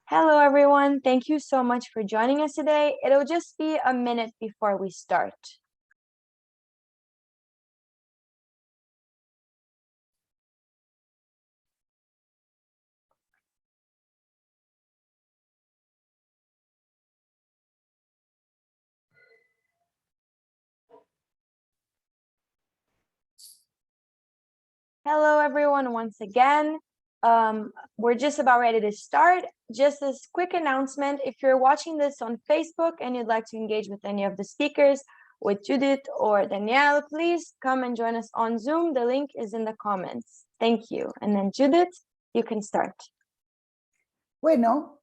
Hello, everyone. Thank you so much for joining us today. It'll just be a minute before we start. Hello, everyone, once again. We're just about ready to start. Just this quick announcement, if you're watching this on Facebook and you'd like to engage with any of the speakers, with Judith or Danielle, please come and join us on Zoom. The link is in the comments. Thank you. And then Judith, you can start. Bueno,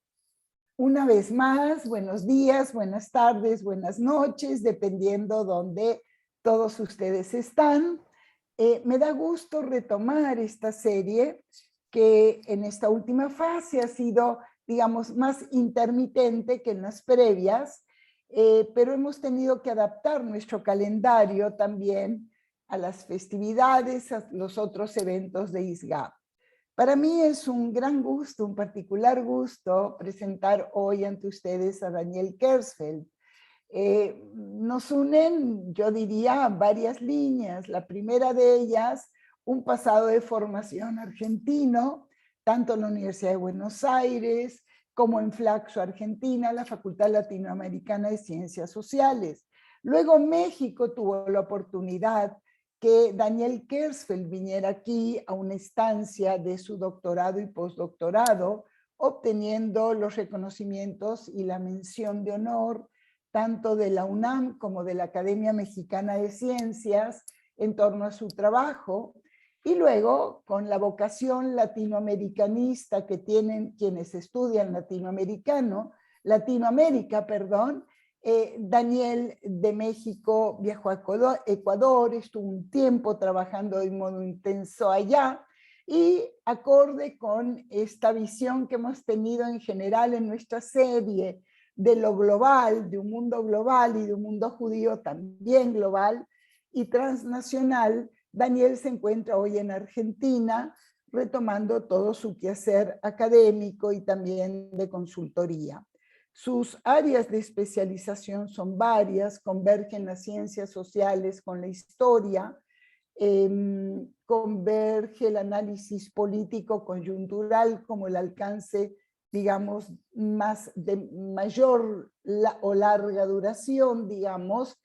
una vez más, buenos días, buenas tardes, buenas noches, dependiendo donde todos ustedes están. Me da gusto retomar esta serie que en esta última fase ha sido, digamos, más intermitente que en las previas, pero hemos tenido que adaptar nuestro calendario también a las festividades, a los otros eventos de ISGAP. Para mí es un gran gusto, un particular gusto presentar hoy ante ustedes a Daniel Kersfeld. Nos unen, yo diría, varias líneas. La primera de ellas, un pasado de formación argentino, tanto en la Universidad de Buenos Aires como en Flaxo, Argentina, la Facultad Latinoamericana de Ciencias Sociales. Luego México tuvo la oportunidad que Daniel Kersfeld viniera aquí a una estancia de su doctorado y postdoctorado, obteniendo los reconocimientos y la mención de honor tanto de la UNAM como de la Academia Mexicana de Ciencias en torno a su trabajo, y luego con la vocación latinoamericanista que tienen quienes estudian Latinoamérica, Daniel de México viajó a Ecuador, estuvo un tiempo trabajando de modo intenso allá, y acorde con esta visión que hemos tenido en general en nuestra serie de lo global, de un mundo global y de un mundo judío también global y transnacional, Daniel se encuentra hoy en Argentina retomando todo su quehacer académico y también de consultoría. Sus áreas de especialización son varias, convergen las ciencias sociales con la historia, converge el análisis político coyuntural como el alcance, digamos, de mayor o larga duración, digamos,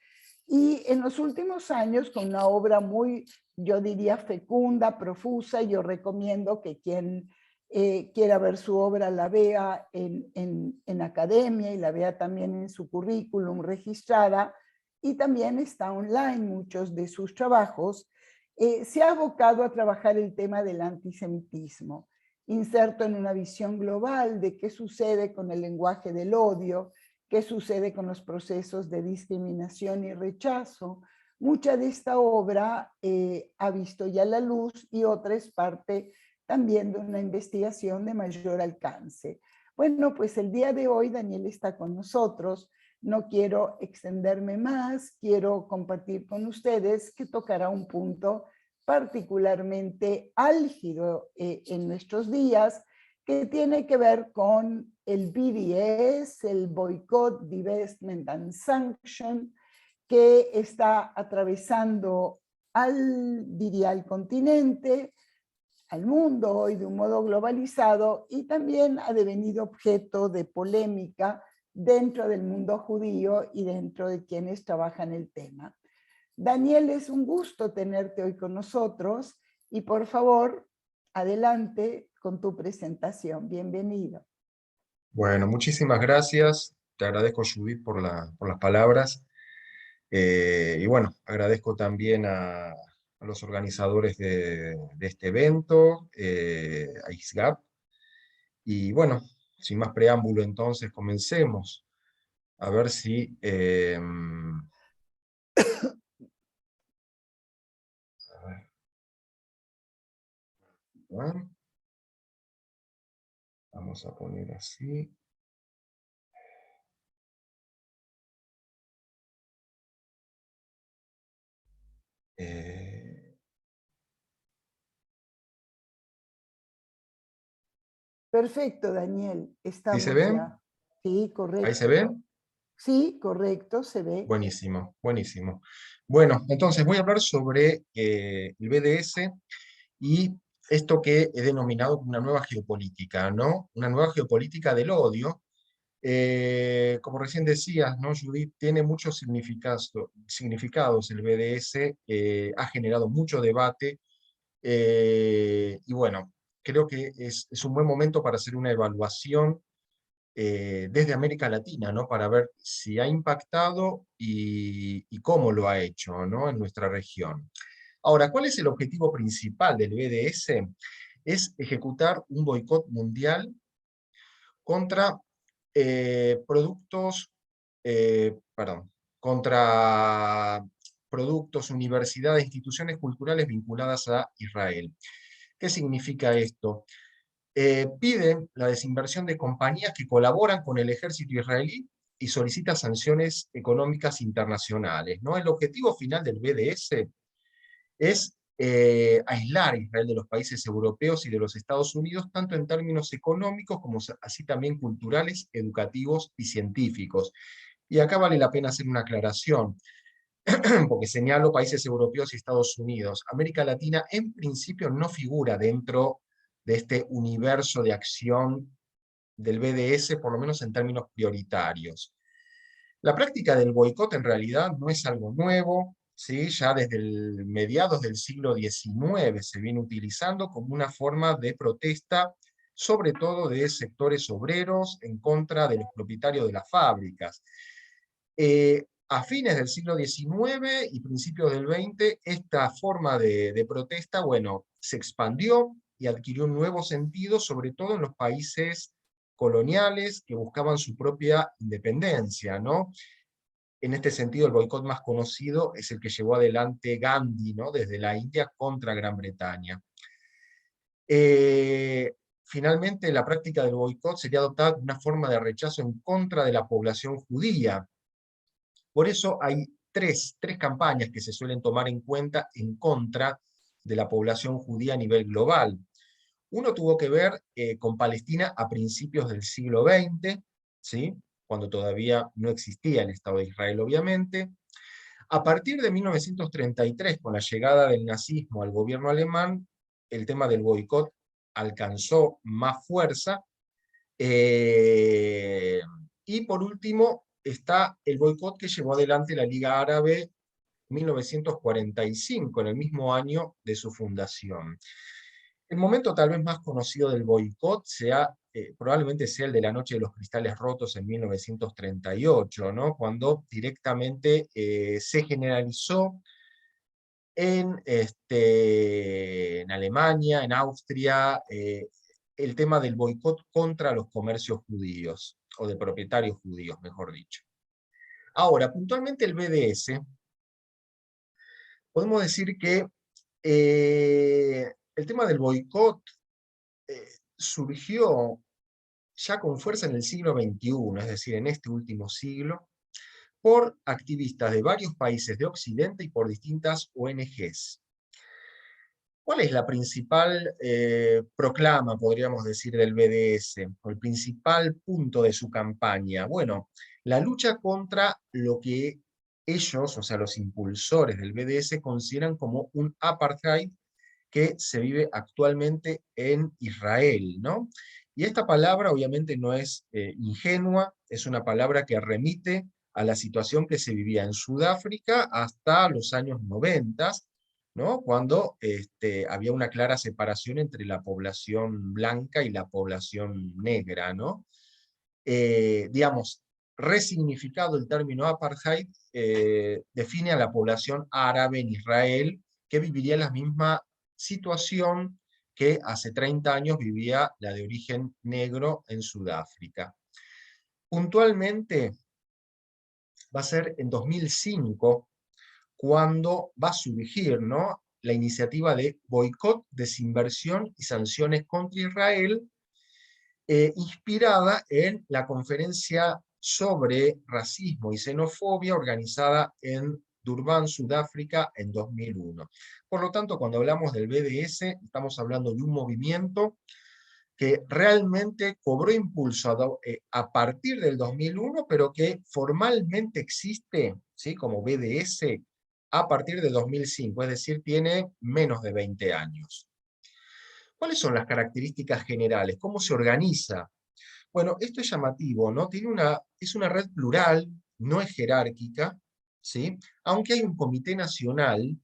y en los últimos años con una obra muy, yo diría, fecunda, profusa. Yo recomiendo que quien quiera ver su obra la vea en academia y la vea también en su currículum registrada, y también está online muchos de sus trabajos. Se ha abocado a trabajar el tema del antisemitismo, inserto en una visión global de qué sucede con el lenguaje del odio, qué sucede con los procesos de discriminación y rechazo. Mucha de esta obra ha visto ya la luz, y otra es parte también de una investigación de mayor alcance. Bueno, pues el día de hoy Daniel está con nosotros. No quiero extenderme más, quiero compartir con ustedes que tocará un punto particularmente álgido en nuestros días, que tiene que ver con el BDS, el Boycott, Divestment and Sanction, que está atravesando diría, al continente, al mundo hoy de un modo globalizado, y también ha devenido objeto de polémica dentro del mundo judío y dentro de quienes trabajan el tema. Daniel, es un gusto tenerte hoy con nosotros, y por favor, adelante con tu presentación. Bienvenido. Bueno, muchísimas gracias. Te agradezco, Judith, por las palabras. Y bueno, agradezco también a los organizadores de este evento, a ISGAP. Y bueno, sin más preámbulo, entonces comencemos. A ver si... vamos a poner así. Perfecto, Daniel. ¿Sí se Estamos ven? ya. Sí, ¿Ahí se correcto. ven? Sí, correcto, se ve. Buenísimo, buenísimo. Bueno, entonces voy a hablar sobre el BDS y esto que he denominado como una nueva geopolítica, ¿no? Una nueva geopolítica del odio. Como recién decías, ¿no, Judith? Tiene muchos significados el BDS, ha generado mucho debate, y bueno, creo que es un buen momento para hacer una evaluación desde América Latina, ¿no? Para ver si ha impactado y cómo lo ha hecho, ¿no? En nuestra región. Ahora, ¿cuál es el objetivo principal del BDS? Es ejecutar un boicot mundial contra productos, contra productos, universidades, instituciones culturales vinculadas a Israel. ¿Qué significa esto? Pide la desinversión de compañías que colaboran con el ejército israelí y solicita sanciones económicas internacionales, ¿no? El objetivo final del BDS es aislar a Israel de los países europeos y de los Estados Unidos, tanto en términos económicos como así también culturales, educativos y científicos. Y acá vale la pena hacer una aclaración, porque señalo países europeos y Estados Unidos. América Latina en principio no figura dentro de este universo de acción del BDS, por lo menos en términos prioritarios. La práctica del boicot en realidad no es algo nuevo, ¿sí? Ya desde mediados del siglo XIX se viene utilizando como una forma de protesta, sobre todo de sectores obreros en contra de los propietarios de las fábricas. A fines del siglo XIX y principios del XX, esta forma de protesta, bueno, se expandió y adquirió un nuevo sentido, sobre todo en los países coloniales que buscaban su propia independencia, ¿no? En este sentido, el boicot más conocido es el que llevó adelante Gandhi, ¿no? Desde la India contra Gran Bretaña. Finalmente, la práctica del boicot sería adoptada como una forma de rechazo en contra de la población judía. Por eso hay tres campañas que se suelen tomar en cuenta en contra de la población judía a nivel global. Uno tuvo que ver con Palestina a principios del siglo XX, ¿sí? Cuando todavía no existía el Estado de Israel, obviamente. A partir de 1933, con la llegada del nazismo al gobierno alemán, el tema del boicot alcanzó más fuerza. eh, y por último está el boicot que llevó adelante la Liga Árabe en 1945, en el mismo año de su fundación. El momento tal vez más conocido del boicot probablemente sea el de la Noche de los Cristales Rotos en 1938, ¿no? Cuando directamente se generalizó en Alemania, en Austria, el tema del boicot contra los comercios judíos, o de propietarios judíos, mejor dicho. Ahora, puntualmente el BDS, podemos decir que el tema del boicot surgió ya con fuerza en el siglo XXI, es decir, en este último siglo, por activistas de varios países de Occidente y por distintas ONGs. ¿Cuál es la principal proclama, podríamos decir, del BDS, o el principal punto de su campaña? Bueno, la lucha contra lo que ellos, o sea, los impulsores del BDS, consideran como un apartheid que se vive actualmente en Israel, ¿no? Y esta palabra obviamente no es ingenua, es una palabra que remite a la situación que se vivía en Sudáfrica hasta los años 90, ¿no? Cuando había una clara separación entre la población blanca y la población negra, ¿no? Digamos, resignificado el término apartheid, define a la población árabe en Israel que viviría la misma situación que hace 30 años vivía la de origen negro en Sudáfrica. Puntualmente va a ser en 2005 cuando va a surgir, ¿no?, la iniciativa de boicot, desinversión y sanciones contra Israel, inspirada en la conferencia sobre racismo y xenofobia organizada en Durban, Sudáfrica, en 2001. Por lo tanto, cuando hablamos del BDS, estamos hablando de un movimiento que realmente cobró impulso a partir del 2001, pero que formalmente existe, ¿sí?, como BDS a partir de 2005, es decir, tiene menos de 20 años. ¿Cuáles son las características generales? ¿Cómo se organiza? Bueno, esto es llamativo, ¿no? Es una red plural, no es jerárquica, ¿sí? Aunque hay un comité nacional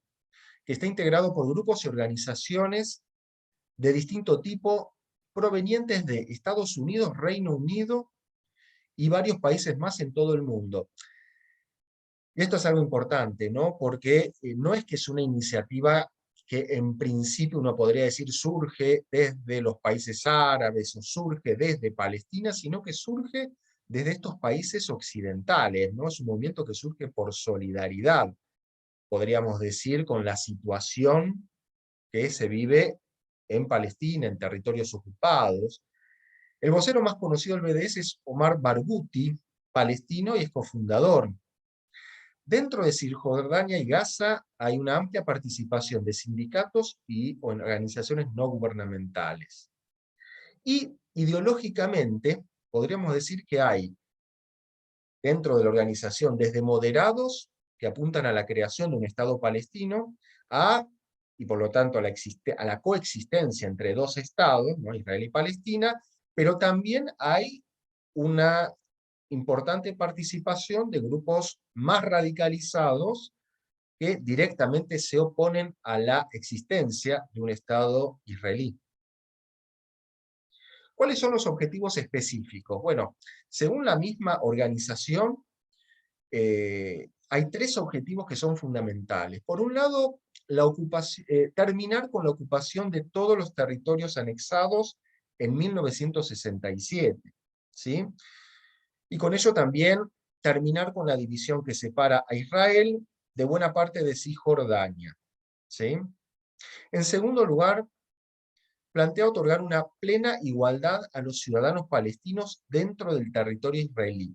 que está integrado por grupos y organizaciones de distinto tipo provenientes de Estados Unidos, Reino Unido y varios países más en todo el mundo. Y esto es algo importante, ¿no? Porque no es que es una iniciativa que en principio uno podría decir surge desde los países árabes o surge desde Palestina, sino que surge desde estos países occidentales, ¿no? Es un movimiento que surge por solidaridad, podríamos decir, con la situación que se vive en Palestina, en territorios ocupados. El vocero más conocido del BDS es Omar Barghouti, palestino y es cofundador. Dentro de Cisjordania y Gaza hay una amplia participación de sindicatos y organizaciones no gubernamentales. Y ideológicamente, podríamos decir que hay dentro de la organización desde moderados que apuntan a la creación de un Estado palestino, y por lo tanto a la coexistencia entre dos estados, ¿no?, Israel y Palestina, pero también hay una importante participación de grupos más radicalizados que directamente se oponen a la existencia de un Estado israelí. ¿Cuáles son los objetivos específicos? Bueno, según la misma organización, hay tres objetivos que son fundamentales. Por un lado, terminar con la ocupación de todos los territorios anexados en 1967, ¿sí? Y con ello también terminar con la división que separa a Israel de buena parte de Cisjordania, ¿sí? En segundo lugar, plantea otorgar una plena igualdad a los ciudadanos palestinos dentro del territorio israelí.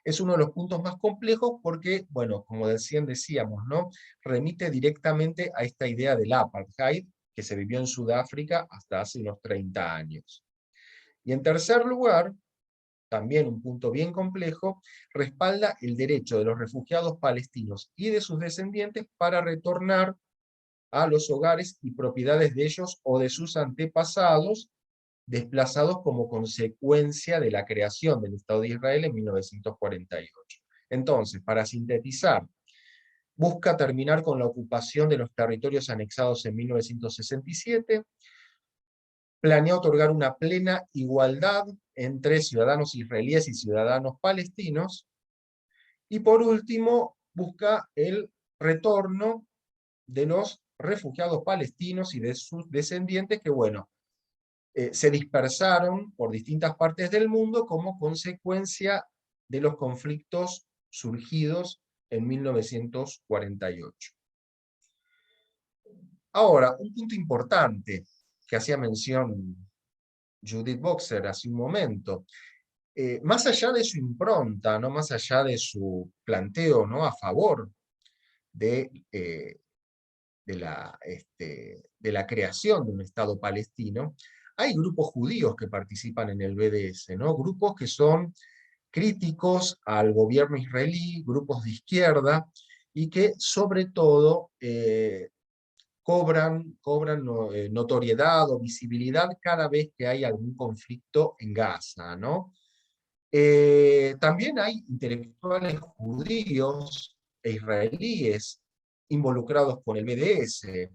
Es uno de los puntos más complejos porque, bueno, como decíamos, ¿no?, remite directamente a esta idea del apartheid que se vivió en Sudáfrica hasta hace unos 30 años. Y en tercer lugar, también un punto bien complejo, respalda el derecho de los refugiados palestinos y de sus descendientes para retornar a los hogares y propiedades de ellos o de sus antepasados, desplazados como consecuencia de la creación del Estado de Israel en 1948. Entonces, para sintetizar, busca terminar con la ocupación de los territorios anexados en 1967, planea otorgar una plena igualdad entre ciudadanos israelíes y ciudadanos palestinos, y por último, busca el retorno de los refugiados palestinos y de sus descendientes que, bueno, se dispersaron por distintas partes del mundo como consecuencia de los conflictos surgidos en 1948. Ahora, un punto importante que hacía mención Judith Boxer hace un momento, más allá de su impronta, ¿no?, más allá de su planteo, ¿no?, a favor de, de la creación de un Estado palestino, hay grupos judíos que participan en el BDS, ¿no?, grupos que son críticos al gobierno israelí, grupos de izquierda, y que sobre todo cobran notoriedad o visibilidad cada vez que hay algún conflicto en Gaza, ¿no? También hay intelectuales judíos e israelíes involucrados con el BDS.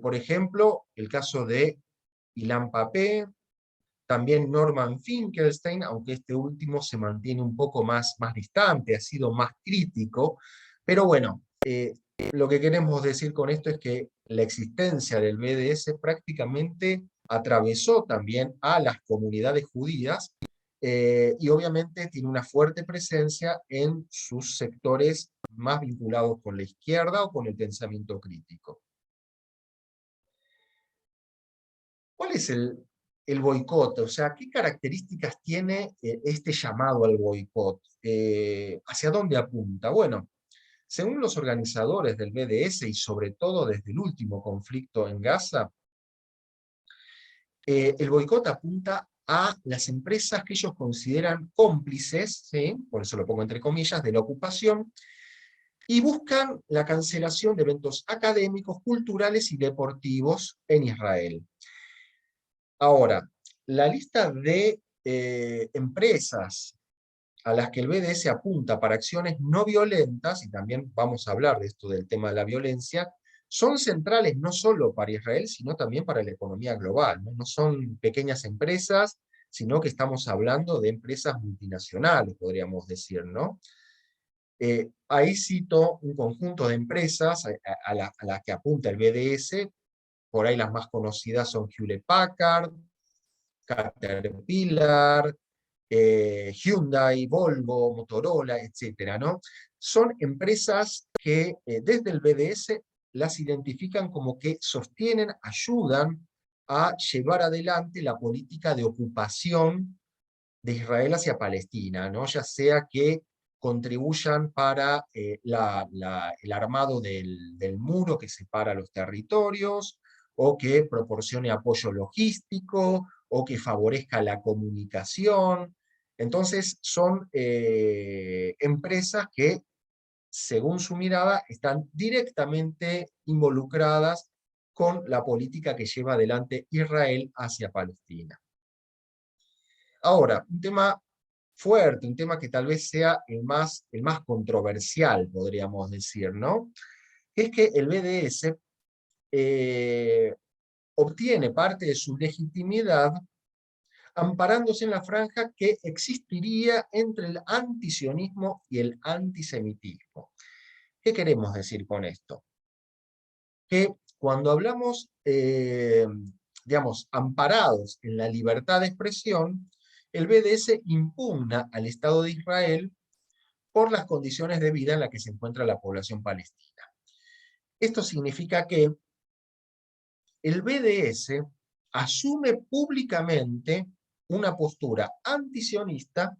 Por ejemplo, el caso de Ilan Pappé, también Norman Finkelstein, aunque este último se mantiene un poco más distante, ha sido más crítico, pero bueno, lo que queremos decir con esto es que la existencia del BDS prácticamente atravesó también a las comunidades judías, y obviamente tiene una fuerte presencia en sus sectores más vinculados con la izquierda o con el pensamiento crítico. ¿Cuál es el boicot? O sea, ¿qué características tiene este llamado al boicot? ¿Hacia dónde apunta? Bueno, según los organizadores del BDS y sobre todo desde el último conflicto en Gaza, El boicot apunta a las empresas que ellos consideran cómplices, ¿sí? Por eso lo pongo entre comillas, de la ocupación, y buscan la cancelación de eventos académicos, culturales y deportivos en Israel. Ahora, la lista de empresas a las que el BDS apunta para acciones no violentas, y también vamos a hablar de esto del tema de la violencia, son centrales no solo para Israel, sino también para la economía global. No son pequeñas empresas, sino que estamos hablando de empresas multinacionales, podríamos decir, ¿no? Ahí cito un conjunto de empresas a las que apunta el BDS, por ahí las más conocidas son Hewlett Packard, Caterpillar, Hyundai, Volvo, Motorola, etcétera, ¿no? Son empresas que desde el BDS las identifican como que sostienen, ayudan a llevar adelante la política de ocupación de Israel hacia Palestina, ¿no? Ya sea que contribuyan para el armado del muro que separa los territorios, o que proporcione apoyo logístico, o que favorezca la comunicación. Entonces son empresas que, según su mirada, están directamente involucradas con la política que lleva adelante Israel hacia Palestina. Ahora, un tema fuerte, un tema que tal vez sea el más controversial, podríamos decir, ¿no? Es que el BDS obtiene parte de su legitimidad amparándose en la franja que existiría entre el antisionismo y el antisemitismo. ¿Qué queremos decir con esto? Que cuando hablamos, digamos, amparados en la libertad de expresión, el BDS impugna al Estado de Israel por las condiciones de vida en las que se encuentra la población palestina. Esto significa que el BDS asume públicamente una postura antisionista,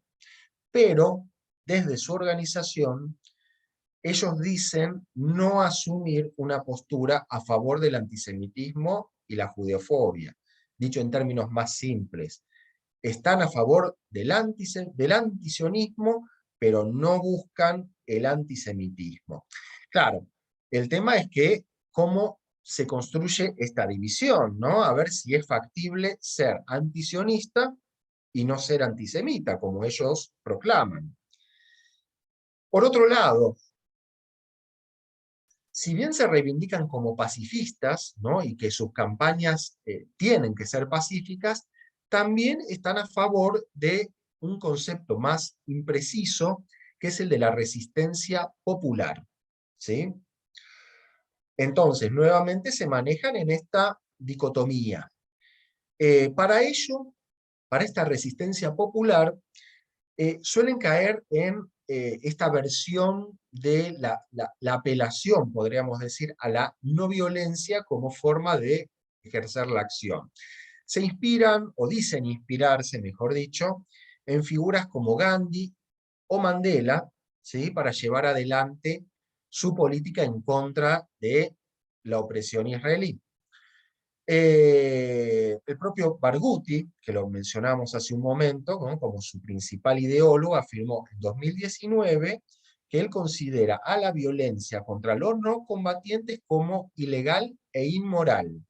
pero desde su organización ellos dicen no asumir una postura a favor del antisemitismo y la judeofobia. Dicho en términos más simples, están a favor del antisionismo, pero no buscan el antisemitismo. Claro, el tema es que cómo se construye esta división, ¿no? A ver si es factible ser antisionista y no ser antisemita, como ellos proclaman. Por otro lado, si bien se reivindican como pacifistas, ¿no? Y que sus campañas tienen que ser pacíficas, también están a favor de un concepto más impreciso, que es el de la resistencia popular, ¿sí? Entonces, nuevamente se manejan en esta dicotomía. Para ello, para esta resistencia popular, suelen caer en esta versión de la apelación, podríamos decir, a la no violencia como forma de ejercer la acción. Se inspiran, o dicen inspirarse, mejor dicho, en figuras como Gandhi o Mandela, ¿sí? Para llevar adelante su política en contra de la opresión israelí. El propio Barghouti, que lo mencionamos hace un momento, ¿no? Como su principal ideólogo, afirmó en 2019 que él considera a la violencia contra los no combatientes como ilegal e inmoral.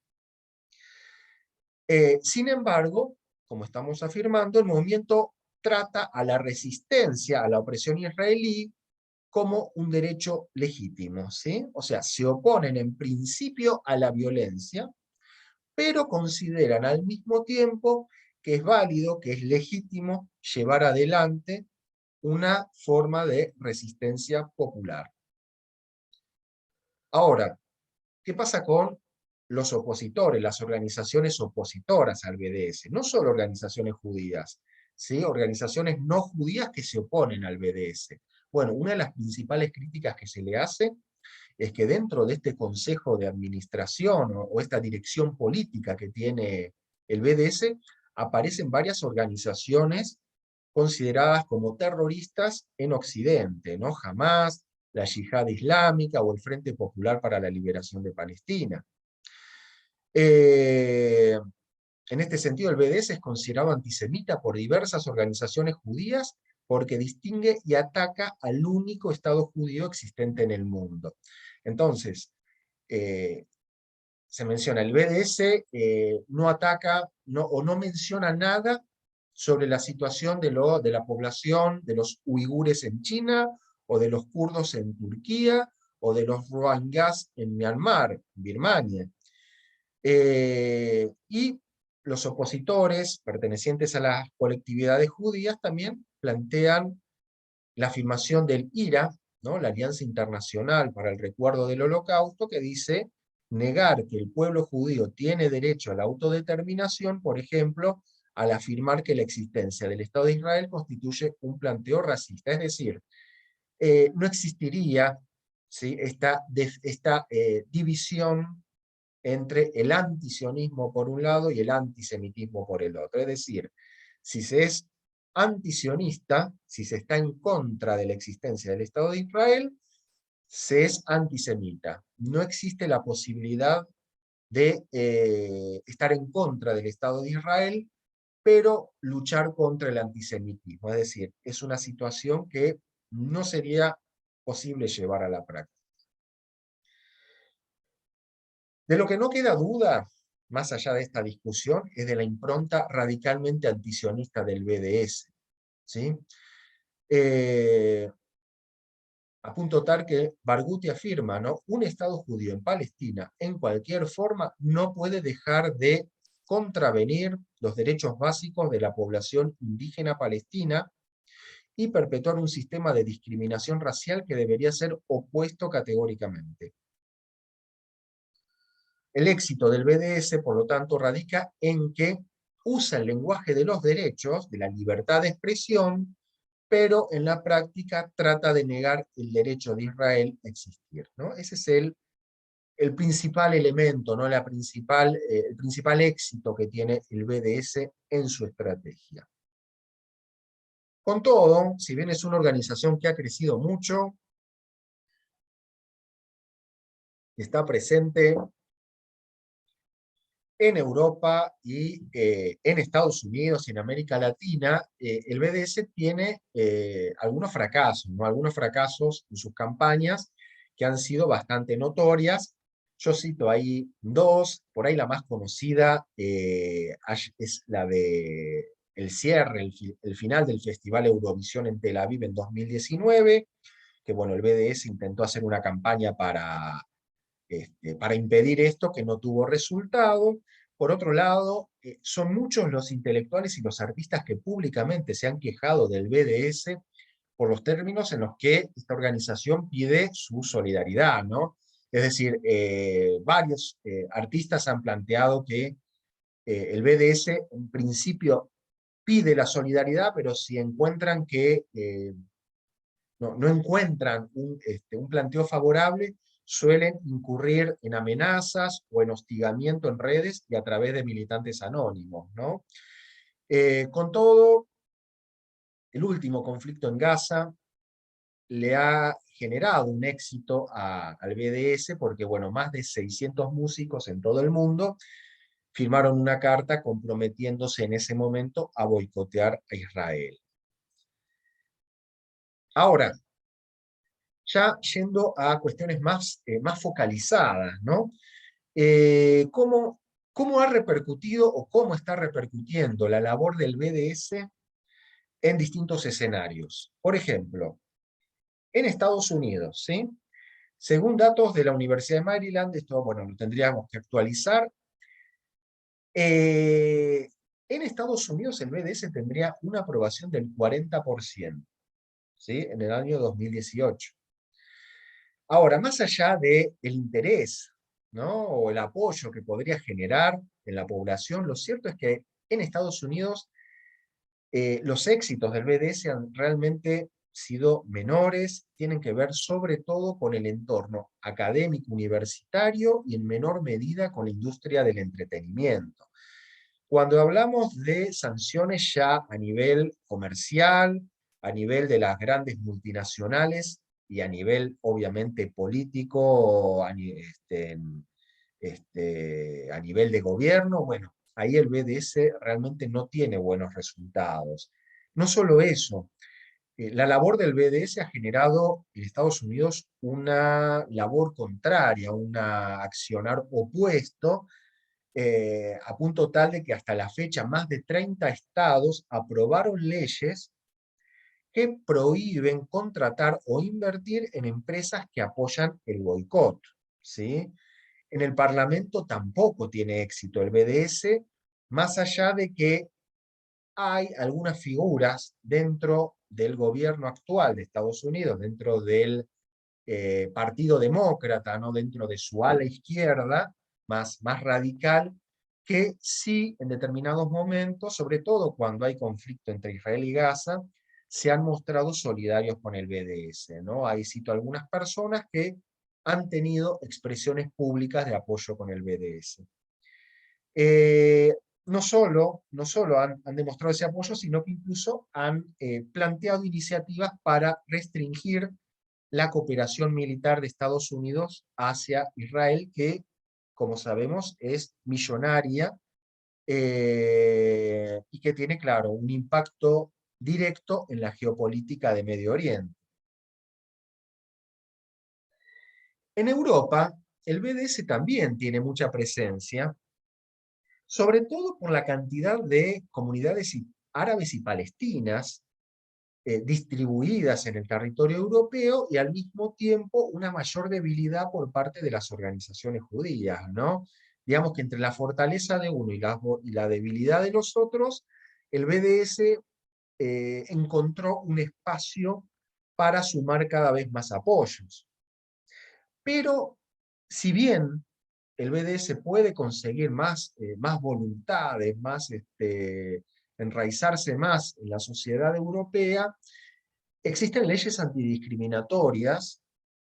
Sin embargo, como estamos afirmando, el movimiento trata a la resistencia a la opresión israelí como un derecho legítimo, ¿sí? O sea, se oponen en principio a la violencia, pero consideran al mismo tiempo que es válido, que es legítimo llevar adelante una forma de resistencia popular. Ahora, ¿qué pasa con los opositores, las organizaciones opositoras al BDS? No solo organizaciones judías, ¿sí? Organizaciones no judías que se oponen al BDS. Bueno, una de las principales críticas que se le hace es que dentro de este consejo de administración o esta dirección política que tiene el BDS, aparecen varias organizaciones consideradas como terroristas en Occidente, ¿no? Hamás, la Yihad Islámica o el Frente Popular para la Liberación de Palestina. En este sentido, el BDS es considerado antisemita por diversas organizaciones judías porque distingue y ataca al único Estado judío existente en el mundo. Entonces, se menciona, el BDS no ataca o no menciona nada sobre la situación de la población de los uigures en China, o de los kurdos en Turquía, o de los rohingyas en Myanmar, Birmania. Y los opositores pertenecientes a las colectividades judías también plantean la afirmación del IRA, ¿no? La Alianza Internacional para el Recuerdo del Holocausto, que dice negar que el pueblo judío tiene derecho a la autodeterminación, por ejemplo, al afirmar que la existencia del Estado de Israel constituye un planteo racista. Es decir, no existiría, ¿sí?, esta división entre el antisionismo por un lado y el antisemitismo por el otro. Es decir, si se es antisionista, si se está en contra de la existencia del Estado de Israel, se es antisemita. No existe la posibilidad de estar en contra del Estado de Israel, pero luchar contra el antisemitismo. Es decir, es una situación que no sería posible llevar a la práctica. De lo que no queda duda, más allá de esta discusión, es de la impronta radicalmente antisionista del BDS, ¿sí? A punto tal que Barghouti afirma, ¿no?, un Estado judío en Palestina, en cualquier forma, no puede dejar de contravenir los derechos básicos de la población indígena palestina y perpetuar un sistema de discriminación racial que debería ser opuesto categóricamente. El éxito del BDS, por lo tanto, radica en que usa el lenguaje de los derechos, de la libertad de expresión, pero en la práctica trata de negar el derecho de Israel a existir, ¿no? Ese es el principal elemento, ¿no? El principal éxito que tiene el BDS en su estrategia. Con todo, si bien es una organización que ha crecido mucho, está presente en Europa y en Estados Unidos y en América Latina, el BDS tiene algunos fracasos, ¿no? Algunos fracasos en sus campañas que han sido bastante notorias. Yo cito ahí dos, por ahí la más conocida es la de el cierre, el final del Festival Eurovisión en Tel Aviv en 2019, que bueno, el BDS intentó hacer una campaña para impedir esto, que no tuvo resultado. Por otro lado, son muchos los intelectuales y los artistas que públicamente se han quejado del BDS por los términos en los que esta organización pide su solidaridad, ¿no? Es decir, varios artistas han planteado que el BDS en principio pide la solidaridad, pero si encuentran que no encuentran un planteo favorable, suelen incurrir en amenazas o en hostigamiento en redes y a través de militantes anónimos, ¿no? Con todo, el último conflicto en Gaza le ha generado un éxito al BDS porque, bueno, más de 600 músicos en todo el mundo firmaron una carta comprometiéndose en ese momento a boicotear a Israel. Ahora, ya yendo a cuestiones más focalizadas, ¿no? ¿Cómo ha repercutido o cómo está repercutiendo la labor del BDS en distintos escenarios? Por ejemplo, en Estados Unidos, ¿sí? Según datos de la Universidad de Maryland, esto, bueno, lo tendríamos que actualizar, en Estados Unidos el BDS tendría una aprobación del 40%, ¿sí?, en el año 2018. Ahora, más allá del interés, ¿no?, o el apoyo que podría generar en la población, lo cierto es que en Estados Unidos los éxitos del BDS han realmente sido menores, tienen que ver sobre todo con el entorno académico universitario y en menor medida con la industria del entretenimiento. Cuando hablamos de sanciones ya a nivel comercial, a nivel de las grandes multinacionales y a nivel obviamente político, a nivel de gobierno, bueno, ahí el BDS realmente no tiene buenos resultados. No solo eso, la labor del BDS ha generado en Estados Unidos una labor contraria, un accionar opuesto, a punto tal de que hasta la fecha más de 30 estados aprobaron leyes que prohíben contratar o invertir en empresas que apoyan el boicot, ¿sí? En el Parlamento tampoco tiene éxito el BDS, más allá de que hay algunas figuras dentro del gobierno actual de Estados Unidos, dentro del Partido Demócrata, ¿no? Dentro de su ala izquierda, más radical, que sí en determinados momentos, sobre todo cuando hay conflicto entre Israel y Gaza, se han mostrado solidarios con el BDS, ¿no? Ahí cito algunas personas que han tenido expresiones públicas de apoyo con el BDS. No solo han demostrado ese apoyo, sino que incluso han planteado iniciativas para restringir la cooperación militar de Estados Unidos hacia Israel, que, como sabemos, es millonaria y que tiene, claro, un impacto directo en la geopolítica de Medio Oriente. En Europa, el BDS también tiene mucha presencia, sobre todo por la cantidad de comunidades árabes y palestinas distribuidas en el territorio europeo y al mismo tiempo una mayor debilidad por parte de las organizaciones judías, ¿no? Digamos que entre la fortaleza de uno y la debilidad de los otros, el BDS encontró un espacio para sumar cada vez más apoyos. Pero si bien el BDS puede conseguir más voluntades, enraizarse más en la sociedad europea, existen leyes antidiscriminatorias,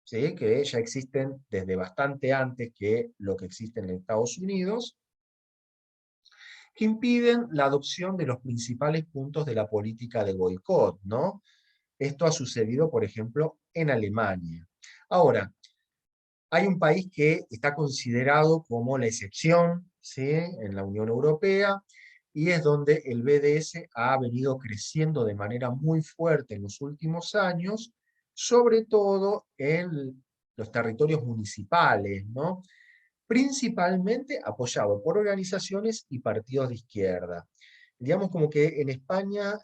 ¿sí? Que ya existen desde bastante antes que lo que existe en Estados Unidos, que impiden la adopción de los principales puntos de la política de boicot, ¿no? Esto ha sucedido, por ejemplo, en Alemania. Ahora, hay un país que está considerado como la excepción, ¿sí? En la Unión Europea, y es donde el BDS ha venido creciendo de manera muy fuerte en los últimos años, sobre todo en los territorios municipales, ¿no? Principalmente apoyado por organizaciones y partidos de izquierda. Digamos como que en España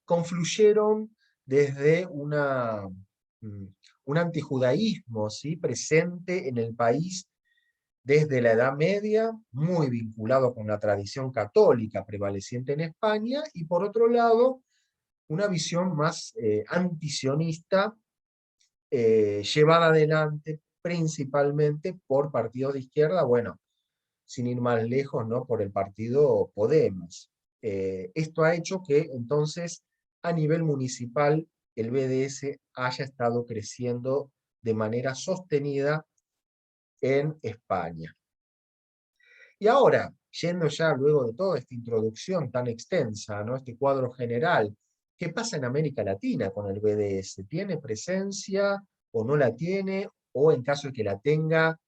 confluyeron desde mm, un antijudaísmo, ¿sí? Presente en el país desde la Edad Media, muy vinculado con la tradición católica prevaleciente en España, y por otro lado, una visión más antisionista, llevada adelante principalmente por partidos de izquierda, bueno, sin ir más lejos, ¿no? Por el partido Podemos. Esto ha hecho que entonces a nivel municipal el BDS haya estado creciendo de manera sostenida en España. Y ahora, yendo ya luego de toda esta introducción tan extensa, ¿no? Este cuadro general, ¿qué pasa en América Latina con el BDS? ¿Tiene presencia o no la tiene? O en caso de que la tenga,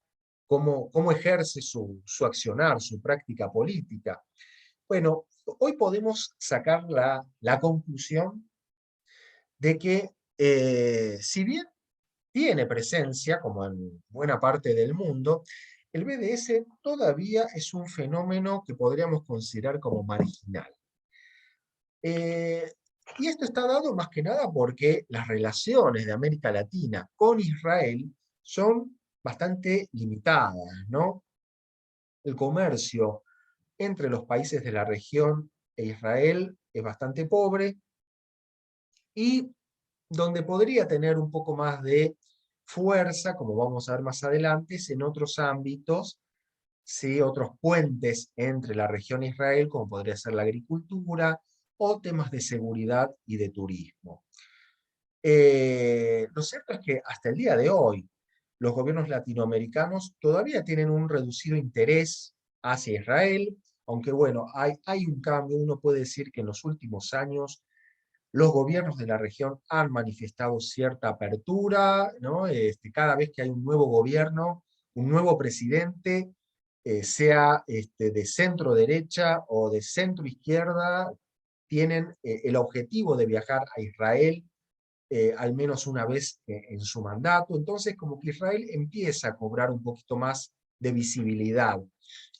¿cómo ejerce su accionar, su práctica política? Bueno, hoy podemos sacar la conclusión de que si bien tiene presencia, como en buena parte del mundo, el BDS todavía es un fenómeno que podríamos considerar como marginal. Y esto está dado más que nada porque las relaciones de América Latina con Israel son bastante limitadas, ¿no? El comercio entre los países de la región e Israel es bastante pobre, y donde podría tener un poco más de fuerza, como vamos a ver más adelante, es en otros ámbitos, ¿sí? Otros puentes entre la región e Israel, como podría ser la agricultura o temas de seguridad y de turismo. Lo cierto es que hasta el día de hoy, los gobiernos latinoamericanos todavía tienen un reducido interés hacia Israel, aunque bueno, hay un cambio. Uno puede decir que en los últimos años los gobiernos de la región han manifestado cierta apertura, ¿no? Cada vez que hay un nuevo gobierno, un nuevo presidente, sea de centro derecha o de centro izquierda, tienen el objetivo de viajar a Israel al menos una vez en su mandato. Entonces, como que Israel empieza a cobrar un poquito más de visibilidad.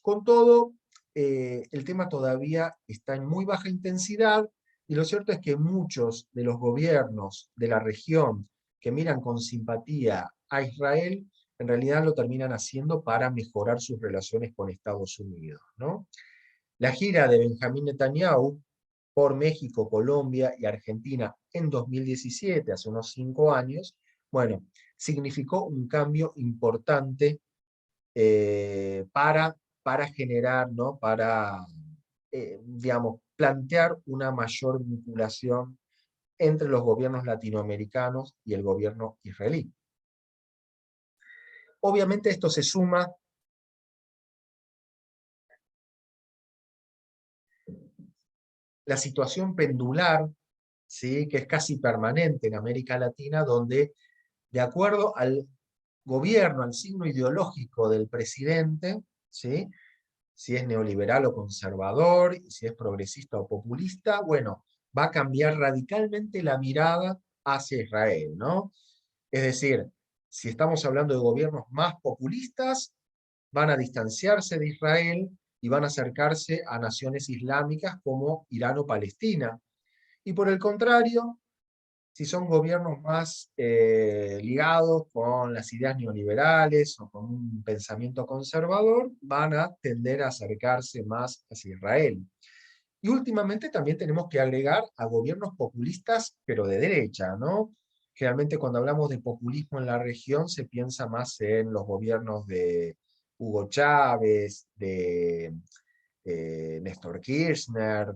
Con todo, el tema todavía está en muy baja intensidad, y lo cierto es que muchos de los gobiernos de la región que miran con simpatía a Israel, en realidad lo terminan haciendo para mejorar sus relaciones con Estados Unidos, ¿no? La gira de Benjamín Netanyahu por México, Colombia y Argentina en 2017, hace unos 5 años, bueno, significó un cambio importante para generar, ¿no? Para, digamos, plantear una mayor vinculación entre los gobiernos latinoamericanos y el gobierno israelí. Obviamente esto se suma la situación pendular, ¿sí? Que es casi permanente en América Latina, donde de acuerdo al gobierno, al signo ideológico del presidente, ¿sí? Si es neoliberal o conservador, si es progresista o populista, bueno, va a cambiar radicalmente la mirada hacia Israel, ¿no? Es decir, si estamos hablando de gobiernos más populistas, van a distanciarse de Israel y van a acercarse a naciones islámicas como Irán o Palestina. Y por el contrario, si son gobiernos más ligados con las ideas neoliberales o con un pensamiento conservador, van a tender a acercarse más hacia Israel. Y últimamente también tenemos que agregar a gobiernos populistas, pero de derecha, ¿no? Generalmente cuando hablamos de populismo en la región se piensa más en los gobiernos de Hugo Chávez, de Néstor Kirchner,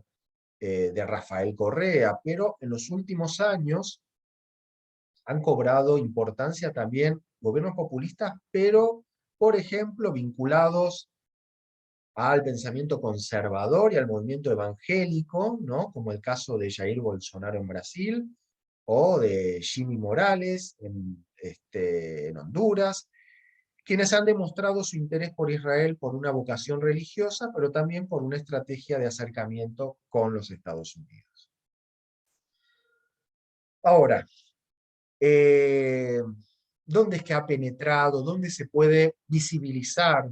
de Rafael Correa, pero en los últimos años han cobrado importancia también gobiernos populistas, pero, por ejemplo, vinculados al pensamiento conservador y al movimiento evangélico, ¿no? Como el caso de Jair Bolsonaro en Brasil, o de Jimmy Morales en Honduras, quienes han demostrado su interés por Israel por una vocación religiosa, pero también por una estrategia de acercamiento con los Estados Unidos. Ahora, eh, ¿dónde es que ha penetrado? ¿Dónde se puede visibilizar,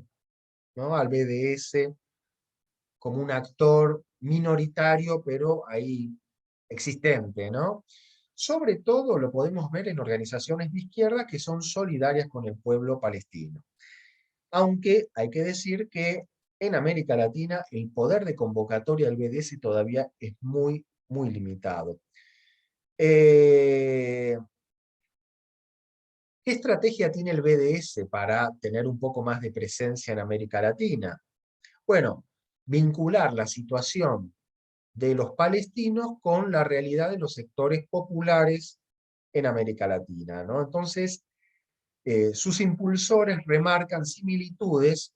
¿no? Al BDS como un actor minoritario, pero ahí existente, ¿no? Sobre todo lo podemos ver en organizaciones de izquierda que son solidarias con el pueblo palestino. Aunque hay que decir que en América Latina el poder de convocatoria del BDS todavía es muy, muy limitado. ¿Qué estrategia tiene el BDS para tener un poco más de presencia en América Latina? Bueno, vincular la situación de los palestinos con la realidad de los sectores populares en América Latina, ¿no? Entonces, sus impulsores remarcan similitudes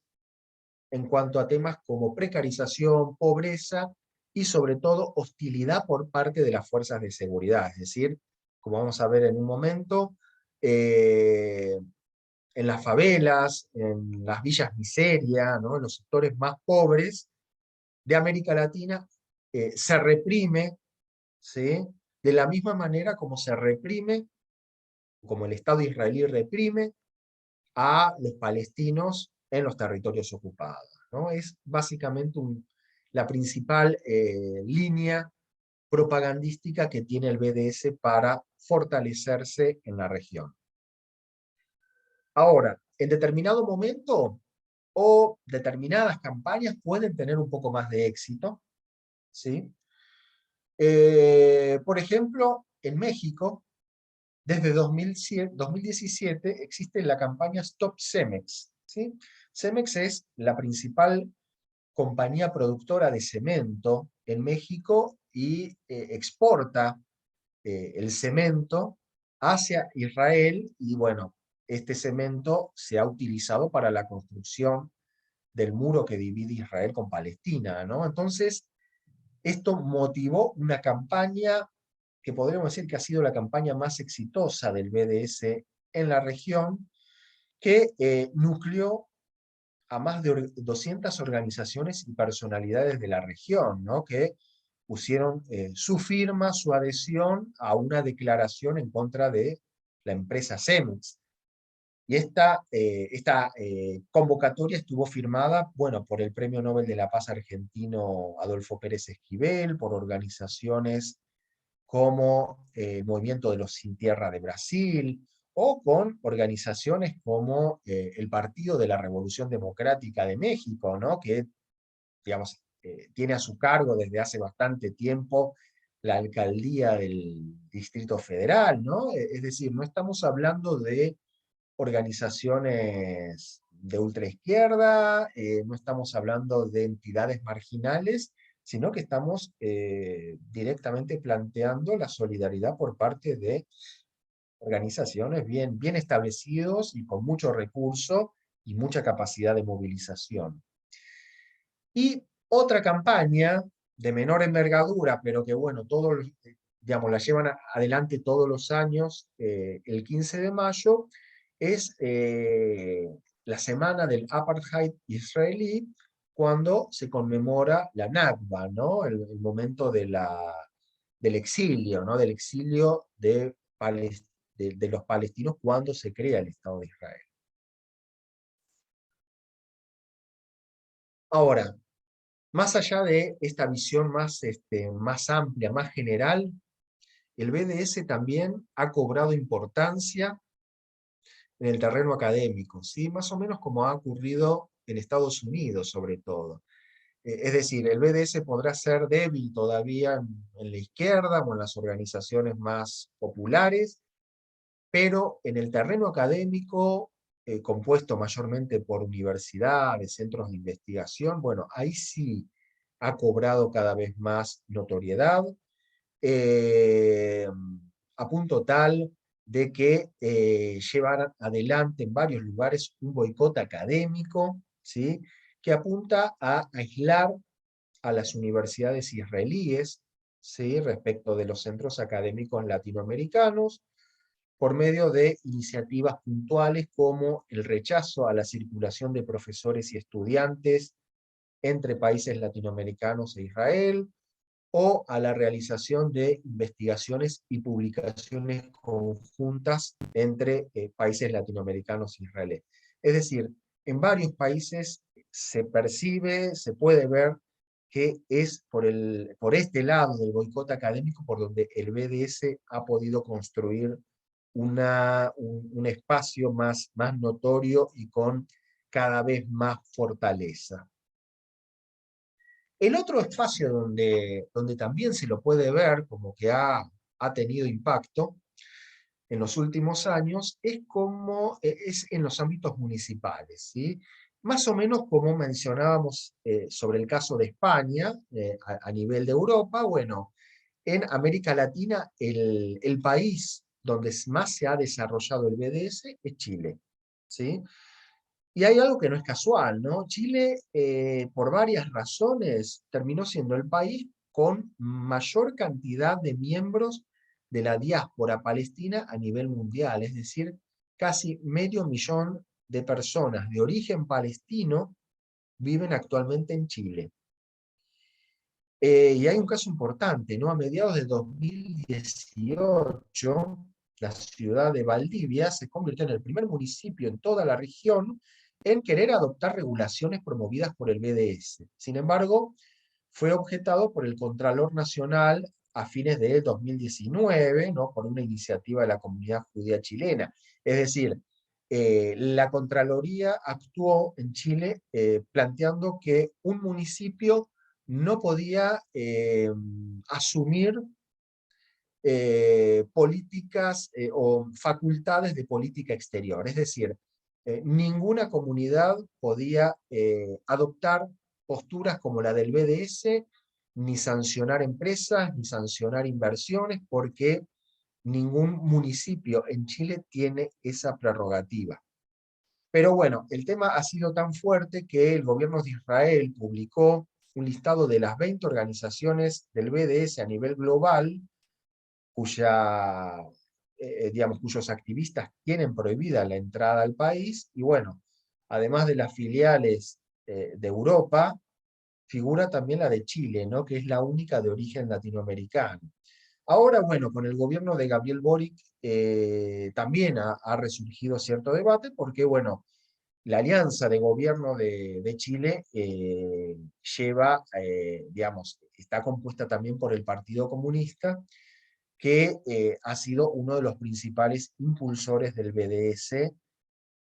en cuanto a temas como precarización, pobreza y sobre todo hostilidad por parte de las fuerzas de seguridad. Es decir, como vamos a ver en un momento, en las favelas, en las villas miseria, ¿no? En los sectores más pobres de América Latina, se reprime, ¿sí? De la misma manera como se reprime, como el Estado israelí reprime a los palestinos en los territorios ocupados, ¿no? Es básicamente la principal línea propagandística que tiene el BDS para fortalecerse en la región. Ahora, en determinado momento o determinadas campañas pueden tener un poco más de éxito, ¿sí? Por ejemplo, en México, desde 2017 existe la campaña Stop Cemex, ¿sí? Cemex es la principal compañía productora de cemento en México y exporta el cemento hacia Israel, y bueno, este cemento se ha utilizado para la construcción del muro que divide Israel con Palestina, ¿no? Entonces, esto motivó una campaña que podríamos decir que ha sido la campaña más exitosa del BDS en la región, que nucleó a más de 200 organizaciones y personalidades de la región, ¿no? Que pusieron su firma, su adhesión a una declaración en contra de la empresa Cemex. Y esta convocatoria estuvo firmada, bueno, por el Premio Nobel de la Paz argentino Adolfo Pérez Esquivel, por organizaciones como el Movimiento de los Sin Tierra de Brasil, o con organizaciones como el Partido de la Revolución Democrática de México, ¿no? Que, digamos, tiene a su cargo desde hace bastante tiempo la alcaldía del Distrito Federal, ¿no? Es decir, no estamos hablando de organizaciones de ultraizquierda, no estamos hablando de entidades marginales, sino que estamos directamente planteando la solidaridad por parte de organizaciones bien establecidos y con mucho recurso y mucha capacidad de movilización. Y otra campaña de menor envergadura, pero que bueno, digamos, la llevan adelante todos los años, el 15 de mayo, es la semana del apartheid israelí, cuando se conmemora la Nakba, ¿no? El momento del exilio, ¿no? Del exilio de los palestinos cuando se crea el Estado de Israel. Ahora, más allá de esta visión más amplia, más general, el BDS también ha cobrado importancia en el terreno académico, ¿sí? Más o menos como ha ocurrido en Estados Unidos, sobre todo. Es decir, el BDS podrá ser débil todavía en la izquierda o en las organizaciones más populares, pero en el terreno académico, compuesto mayormente por universidades, centros de investigación, bueno, ahí sí ha cobrado cada vez más notoriedad, eh, a punto tal de que llevan adelante en varios lugares un boicot académico, ¿sí? Que apunta a aislar a las universidades israelíes, ¿sí? Respecto de los centros académicos latinoamericanos, por medio de iniciativas puntuales como el rechazo a la circulación de profesores y estudiantes entre países latinoamericanos e Israel, o a la realización de investigaciones y publicaciones conjuntas entre países latinoamericanos e Israel. Es decir, en varios países se percibe, se puede ver que es por este lado del boicot académico por donde el BDS ha podido construir un espacio más notorio y con cada vez más fortaleza. El otro espacio donde también se lo puede ver como que ha tenido impacto en los últimos años es en los ámbitos municipales, ¿sí? Más o menos como mencionábamos sobre el caso de España, a nivel de Europa, bueno, en América Latina el país donde más se ha desarrollado el BDS es Chile, ¿sí? Y hay algo que no es casual, ¿no? Chile, por varias razones, terminó siendo el país con mayor cantidad de miembros de la diáspora palestina a nivel mundial, es decir, casi 500.000 de personas de origen palestino viven actualmente en Chile. Y hay un caso importante, ¿no? A mediados de 2018, la ciudad de Valdivia se convirtió en el primer municipio en toda la región en querer adoptar regulaciones promovidas por el BDS. Sin embargo, fue objetado por el Contralor Nacional a fines de 2019, ¿no? Por una iniciativa de la comunidad judía chilena. Es decir, la Contraloría actuó en Chile planteando que un municipio no podía asumir políticas o facultades de política exterior. Es decir, ninguna comunidad podía adoptar posturas como la del BDS, ni sancionar empresas, ni sancionar inversiones, porque ningún municipio en Chile tiene esa prerrogativa. Pero bueno, el tema ha sido tan fuerte que el gobierno de Israel publicó un listado de las 20 organizaciones del BDS a nivel global, digamos, cuyos activistas tienen prohibida la entrada al país, y bueno, además de las filiales de Europa, figura también la de Chile, ¿no? Que es la única de origen latinoamericano. Ahora, bueno, con el gobierno de Gabriel Boric también ha resurgido cierto debate, porque, bueno, la alianza de gobierno de Chile lleva, digamos, está compuesta también por el Partido Comunista, que ha sido uno de los principales impulsores del BDS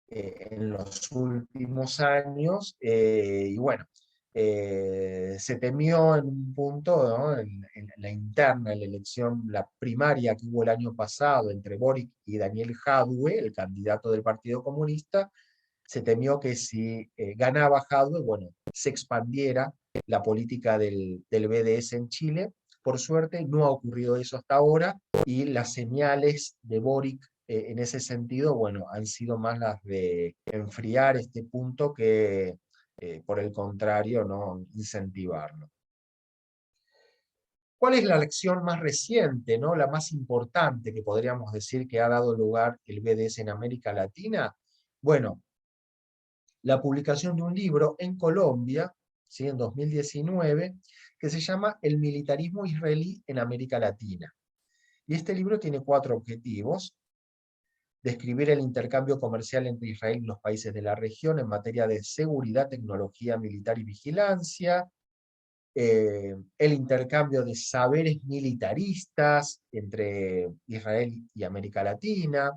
en los últimos años, y bueno, se temió en un punto, ¿no? En la interna, en la elección, la primaria que hubo el año pasado entre Boric y Daniel Jadue, el candidato del Partido Comunista, se temió que si ganaba Jadwe, bueno, se expandiera la política del BDS en Chile. Por suerte no ha ocurrido eso hasta ahora y las señales de Boric en ese sentido, bueno, han sido más las de enfriar este punto que, por el contrario, no incentivarlo. ¿Cuál es la lección más reciente, ¿no? La más importante que podríamos decir que ha dado lugar el BDS en América Latina? Bueno, la publicación de un libro en Colombia, ¿sí? En 2019, que se llama El militarismo israelí en América Latina. Y este libro tiene 4 objetivos: describir el intercambio comercial entre Israel y los países de la región en materia de seguridad, tecnología militar y vigilancia, el intercambio de saberes militaristas entre Israel y América Latina,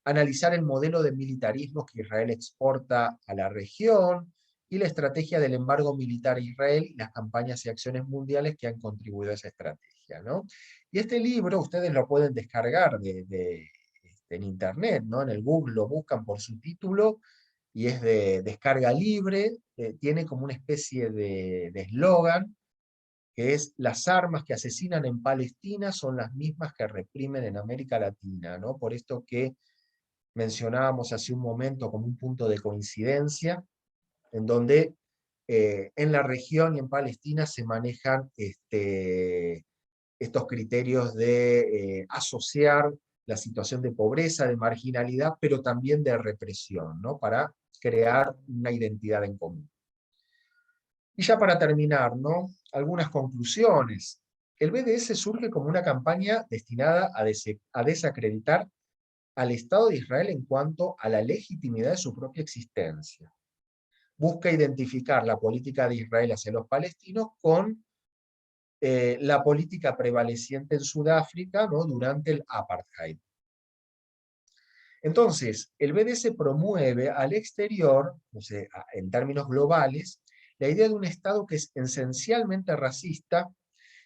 analizar el modelo de militarismo que Israel exporta a la región y la estrategia del embargo militar a Israel y las campañas y acciones mundiales que han contribuido a esa estrategia, ¿no? Y este libro ustedes lo pueden descargar en internet, ¿no? En el Google lo buscan por su título y es de descarga libre, tiene como una especie de eslogan, que es: las armas que asesinan en Palestina son las mismas que reprimen en América Latina, ¿no? Por esto que mencionábamos hace un momento como un punto de coincidencia, en donde en la región y en Palestina se manejan estos criterios de asociar la situación de pobreza, de marginalidad, pero también de represión, ¿no? Para crear una identidad en común. Y ya para terminar, ¿no? Algunas conclusiones. El BDS surge como una campaña destinada a desacreditar al Estado de Israel en cuanto a la legitimidad de su propia existencia. Busca identificar la política de Israel hacia los palestinos con la política prevaleciente en Sudáfrica, ¿no? Durante el apartheid. Entonces, el BDS promueve al exterior, no sé, en términos globales, la idea de un Estado que es esencialmente racista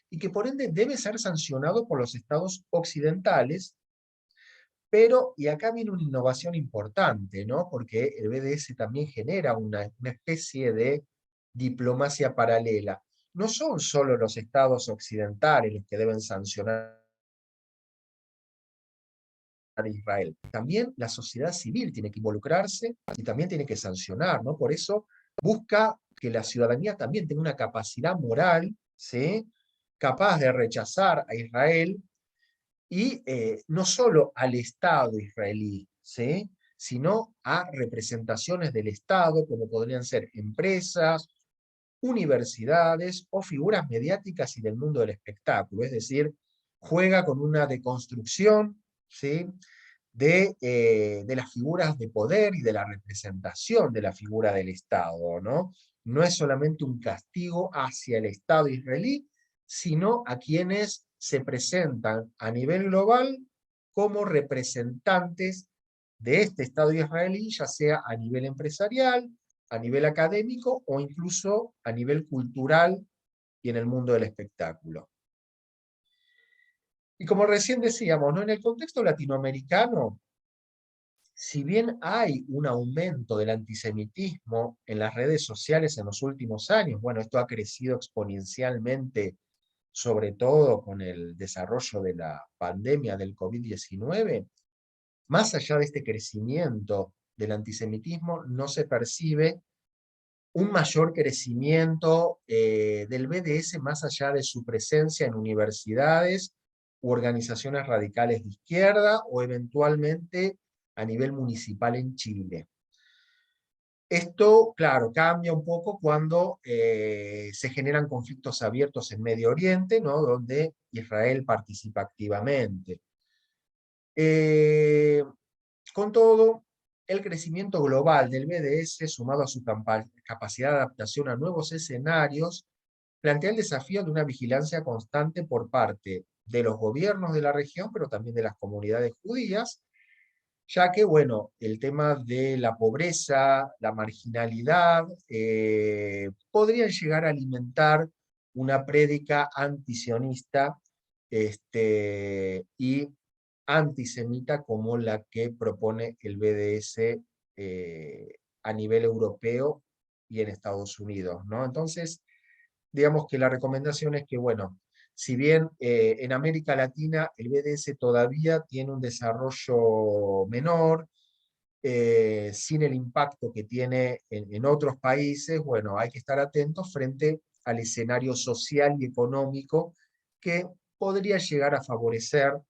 y que por ende debe ser sancionado por los estados occidentales. Pero, y acá viene una innovación importante, ¿no? Porque el BDS también genera una especie de diplomacia paralela. No son solo los estados occidentales los que deben sancionar a Israel. También la sociedad civil tiene que involucrarse y también tiene que sancionar, ¿no? Por eso busca que la ciudadanía también tenga una capacidad moral, ¿sí? Capaz de rechazar a Israel y no solo al Estado israelí, ¿sí? Sino a representaciones del Estado, como podrían ser empresas, universidades o figuras mediáticas y del mundo del espectáculo. Es decir, juega con una deconstrucción, ¿sí? De las figuras de poder y de la representación de la figura del Estado, ¿no? No es solamente un castigo hacia el Estado israelí, sino a quienes se presentan a nivel global como representantes de este Estado israelí, ya sea a nivel empresarial, a nivel académico o incluso a nivel cultural y en el mundo del espectáculo. Y como recién decíamos, ¿no? En el contexto latinoamericano, si bien hay un aumento del antisemitismo en las redes sociales en los últimos años, bueno, esto ha crecido exponencialmente, sobre todo con el desarrollo de la pandemia del COVID-19, más allá de este crecimiento del antisemitismo, no se percibe un mayor crecimiento del BDS más allá de su presencia en universidades u organizaciones radicales de izquierda o eventualmente a nivel municipal en Chile. Esto, claro, cambia un poco cuando se generan conflictos abiertos en Medio Oriente, ¿no? Donde Israel participa activamente. Con todo, el crecimiento global del BDS, sumado a su capacidad de adaptación a nuevos escenarios, plantea el desafío de una vigilancia constante por parte de los gobiernos de la región, pero también de las comunidades judías, ya que, bueno, el tema de la pobreza, la marginalidad, podrían llegar a alimentar una prédica antisionista y antisemita como la que propone el BDS a nivel europeo y en Estados Unidos, ¿no? Entonces, digamos que la recomendación es que, bueno, si bien en América Latina el BDS todavía tiene un desarrollo menor, sin el impacto que tiene en otros países, bueno, hay que estar atentos frente al escenario social y económico que podría llegar a favorecer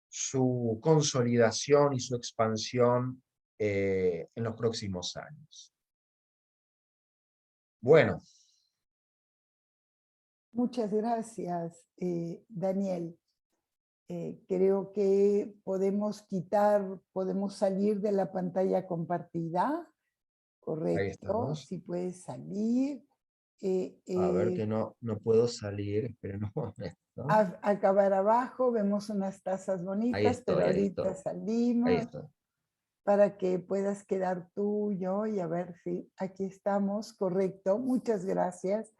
su consolidación y su expansión en los próximos años. Bueno. Muchas gracias, Daniel. Creo que podemos salir de la pantalla compartida, Ahí correcto, estamos. si puedes salir. A ver que no puedo salir, esperen un momento. Acabar abajo, vemos unas tazas bonitas, pero Ahí ahorita estoy, ahí salimos estoy. para que puedas quedar tú, yo, y a ver si aquí estamos, correcto, muchas gracias.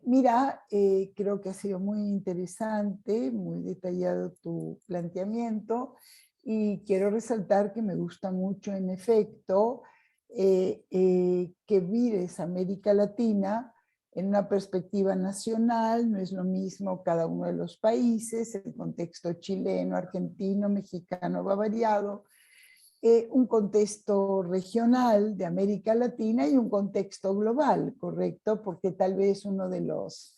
Mira, creo que ha sido muy interesante, muy detallado tu planteamiento y quiero resaltar que me gusta mucho, en efecto, que mires América Latina en una perspectiva nacional. No es lo mismo cada uno de los países, el contexto chileno, argentino, mexicano va variado, un contexto regional de América Latina y un contexto global, ¿correcto? Porque tal vez uno de los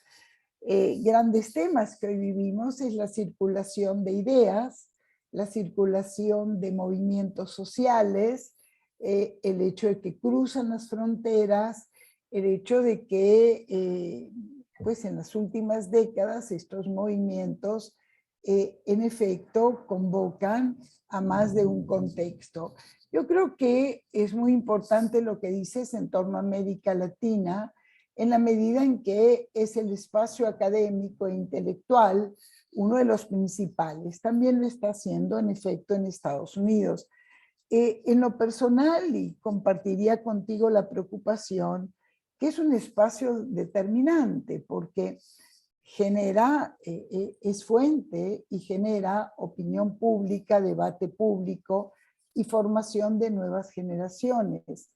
grandes temas que hoy vivimos es la circulación de ideas, la circulación de movimientos sociales, el hecho de que cruzan las fronteras, el hecho de que pues en las últimas décadas estos movimientos en efecto convocan a más de un contexto. Yo creo que es muy importante lo que dices en torno a América Latina, en la medida en que es el espacio académico e intelectual uno de los principales. También lo está haciendo, en efecto, en Estados Unidos. En lo personal, y compartiría contigo la preocupación, que es un espacio determinante, porque genera, es fuente y genera opinión pública, debate público y formación de nuevas generaciones.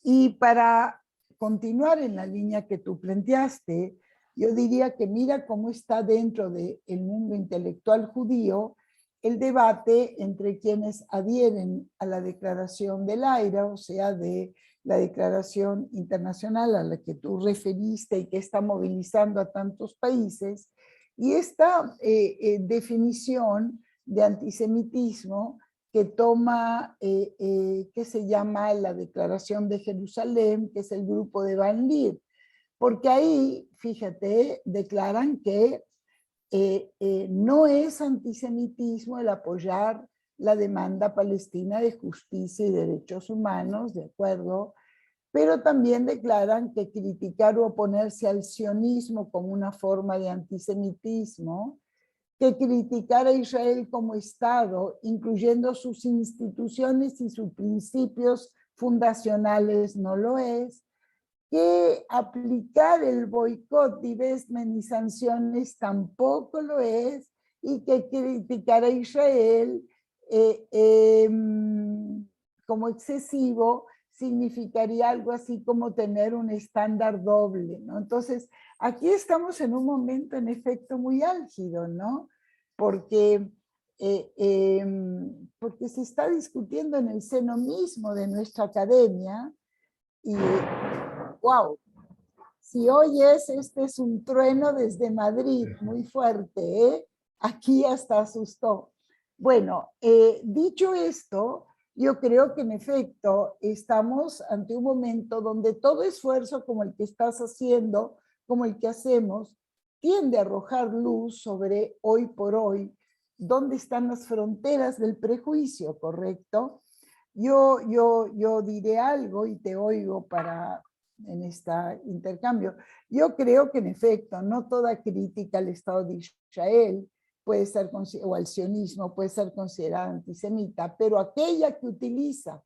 Y para continuar en la línea que tú planteaste, yo diría que mira cómo está dentro del mundo intelectual judío el debate entre quienes adhieren a la declaración del AIRA, o sea, de la declaración internacional a la que tú referiste y que está movilizando a tantos países, y esta definición de antisemitismo que toma, que se llama la Declaración de Jerusalén, que es el grupo de Van Leer, porque ahí, fíjate, declaran que no es antisemitismo el apoyar la demanda palestina de justicia y derechos humanos, ¿de acuerdo? Pero también declaran que criticar o oponerse al sionismo como una forma de antisemitismo, que criticar a Israel como Estado, incluyendo sus instituciones y sus principios fundacionales, no lo es, que aplicar el boicot, divestment y sanciones tampoco lo es, y que criticar a Israel como excesivo significaría algo así como tener un estándar doble, ¿no? Entonces, aquí estamos en un momento en efecto muy álgido, ¿no? Porque, porque se está discutiendo en el seno mismo de nuestra academia y, wow, si oyes, este es un trueno desde Madrid, muy fuerte, ¿eh? Aquí hasta asustó. Bueno, dicho esto, Yo creo que en efecto estamos ante un momento donde todo esfuerzo como el que estás haciendo, como el que hacemos, tiende a arrojar luz sobre hoy por hoy, dónde están las fronteras del prejuicio, ¿correcto? Yo diré algo y te oigo en este intercambio. Yo creo que en efecto no toda crítica al Estado de Israel puede ser, o al sionismo puede ser considerada antisemita, pero aquella que utiliza,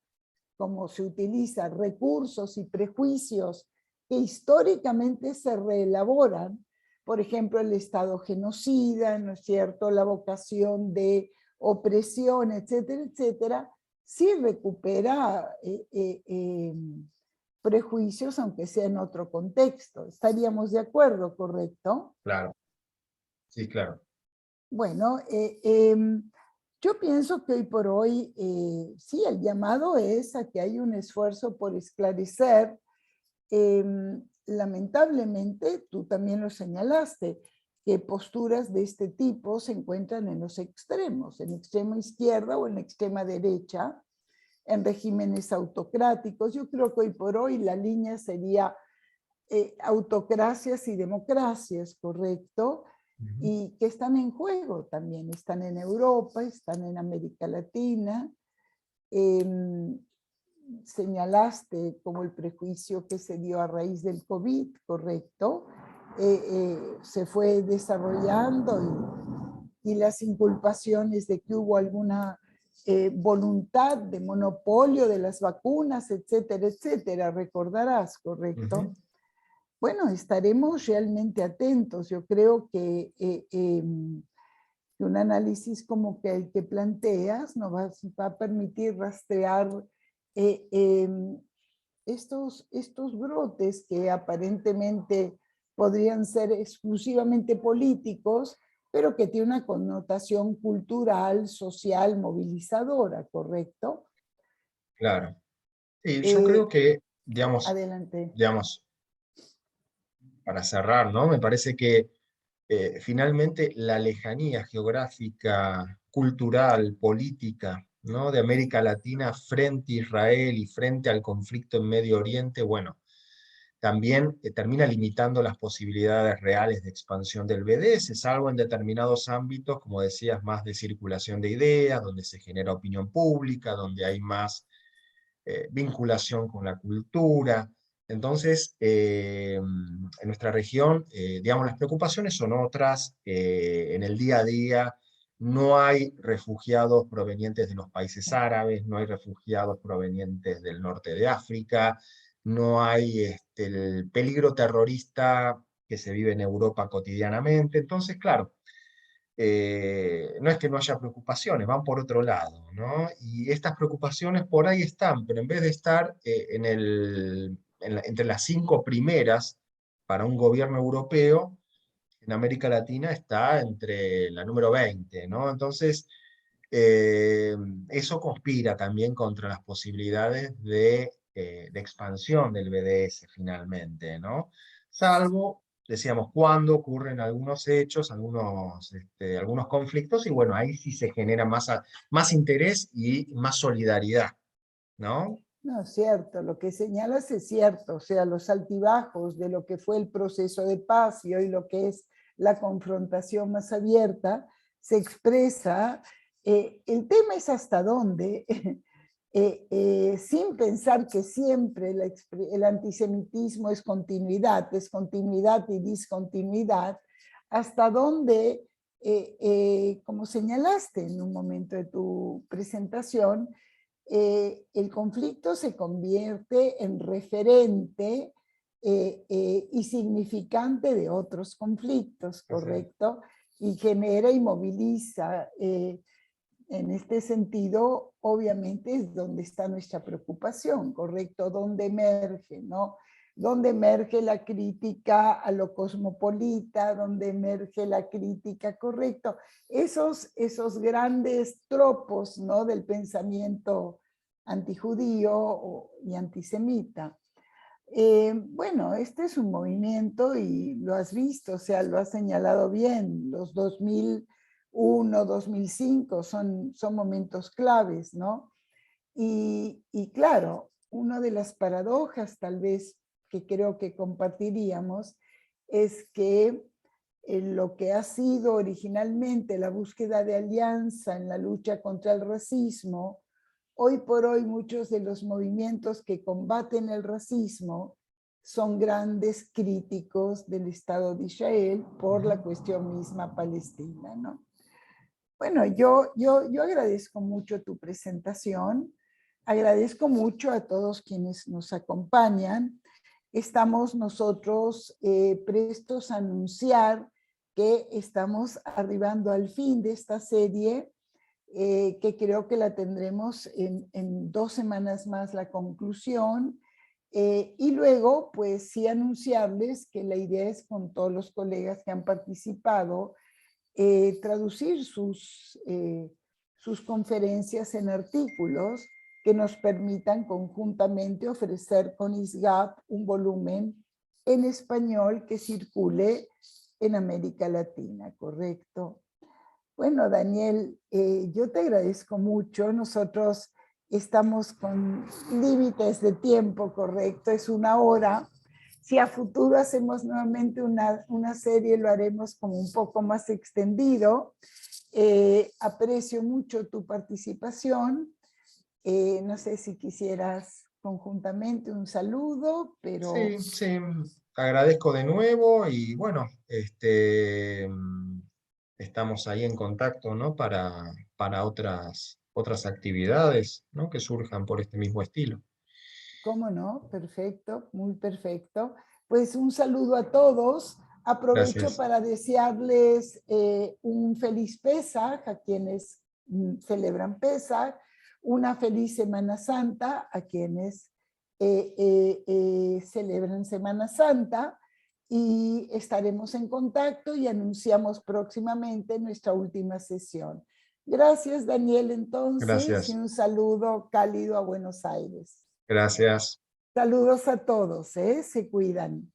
como se utiliza, recursos y prejuicios que históricamente se reelaboran, por ejemplo, el Estado genocida, ¿no es cierto?, la vocación de opresión, etcétera, etcétera, sí recupera prejuicios, aunque sea en otro contexto. ¿Estaríamos de acuerdo, correcto? Claro, sí, claro. Bueno, yo pienso que hoy por hoy, sí, el llamado es a que hay un esfuerzo por esclarecer. Lamentablemente, tú también lo señalaste, que posturas de este tipo se encuentran en los extremos, en extrema izquierda o en la extrema derecha, en regímenes autocráticos. Yo creo que hoy por hoy la línea sería autocracias y democracias, ¿correcto? Y que están en juego también, están en Europa, están en América Latina. Señalaste como el prejuicio que se dio a raíz del COVID, ¿correcto? Se fue desarrollando y las inculpaciones de que hubo alguna voluntad de monopolio de las vacunas, etcétera, etcétera, recordarás, ¿correcto? Bueno, estaremos realmente atentos. Yo creo que un análisis como que el que planteas nos va a permitir rastrear estos brotes que aparentemente podrían ser exclusivamente políticos, pero que tiene una connotación cultural, social, movilizadora, ¿correcto? Claro. Y yo creo que, Adelante. para cerrar, ¿no? Me parece que finalmente la lejanía geográfica, cultural, política, ¿no?, de América Latina frente a Israel y frente al conflicto en Medio Oriente, bueno, también termina limitando las posibilidades reales de expansión del BDS, salvo en determinados ámbitos, como decías, más de circulación de ideas, donde se genera opinión pública, donde hay más vinculación con la cultura. Entonces, en nuestra región, digamos, las preocupaciones son otras. En el día a día no hay refugiados provenientes de los países árabes, no hay refugiados provenientes del norte de África, no hay el peligro terrorista que se vive en Europa cotidianamente. Entonces, claro, no es que no haya preocupaciones, van por otro lado, ¿no? Y estas preocupaciones por ahí están, pero en vez de estar entre las 5 primeras para un gobierno europeo, en América Latina está entre la número 20, ¿no? Entonces, eso conspira también contra las posibilidades de expansión del BDS finalmente, ¿no? Salvo, decíamos, cuando ocurren algunos hechos, algunos conflictos, y bueno, ahí sí se genera más interés y más solidaridad, ¿no? No, es cierto, lo que señalas es cierto, o sea, los altibajos de lo que fue el proceso de paz y hoy lo que es la confrontación más abierta, se expresa. El tema es hasta dónde, sin pensar que siempre el antisemitismo es continuidad y discontinuidad, hasta dónde, como señalaste en un momento de tu presentación, el conflicto se convierte en referente y significante de otros conflictos, ¿correcto? Y genera y moviliza. En este sentido, obviamente, es donde está nuestra preocupación, ¿correcto? Donde emerge, ¿no? Donde emerge la crítica a lo cosmopolita, donde emerge la crítica, correcto. Esos grandes tropos, ¿no?, del pensamiento antijudío y antisemita. Bueno, este es un movimiento y lo has visto, o sea, lo has señalado bien, los 2001, 2005 son momentos claves, ¿no? Y claro, una de las paradojas tal vez que creo que compartiríamos es que lo que ha sido originalmente la búsqueda de alianza en la lucha contra el racismo, hoy por hoy muchos de los movimientos que combaten el racismo son grandes críticos del Estado de Israel por la cuestión misma palestina, ¿no? Bueno, yo agradezco mucho tu presentación, agradezco mucho a todos quienes nos acompañan. Estamos nosotros prestos a anunciar que estamos arribando al fin de esta serie, que creo que la tendremos en 2 semanas más la conclusión. Y luego, pues sí anunciarles que la idea es con todos los colegas que han participado, traducir sus conferencias en artículos que nos permitan conjuntamente ofrecer con ISGAP un volumen en español que circule en América Latina, ¿correcto? Bueno, Daniel, yo te agradezco mucho. Nosotros estamos con límites de tiempo, ¿correcto? Es 1 hora. Si a futuro hacemos nuevamente una serie, lo haremos como un poco más extendido. Aprecio mucho tu participación. No sé si quisieras conjuntamente un saludo, pero... Sí, agradezco de nuevo y bueno, estamos ahí en contacto, ¿no? Para otras actividades, ¿no? Que surjan por este mismo estilo. ¿Cómo no? Perfecto, muy perfecto. Pues un saludo a todos. Aprovecho Gracias. para desearles un feliz Pesaj a quienes celebran Pesaj, una feliz Semana Santa a quienes celebran Semana Santa, y estaremos en contacto y anunciamos próximamente nuestra última sesión. Gracias, Daniel, entonces, y Gracias. un saludo cálido a Buenos Aires. Gracias. Saludos a todos, se cuidan.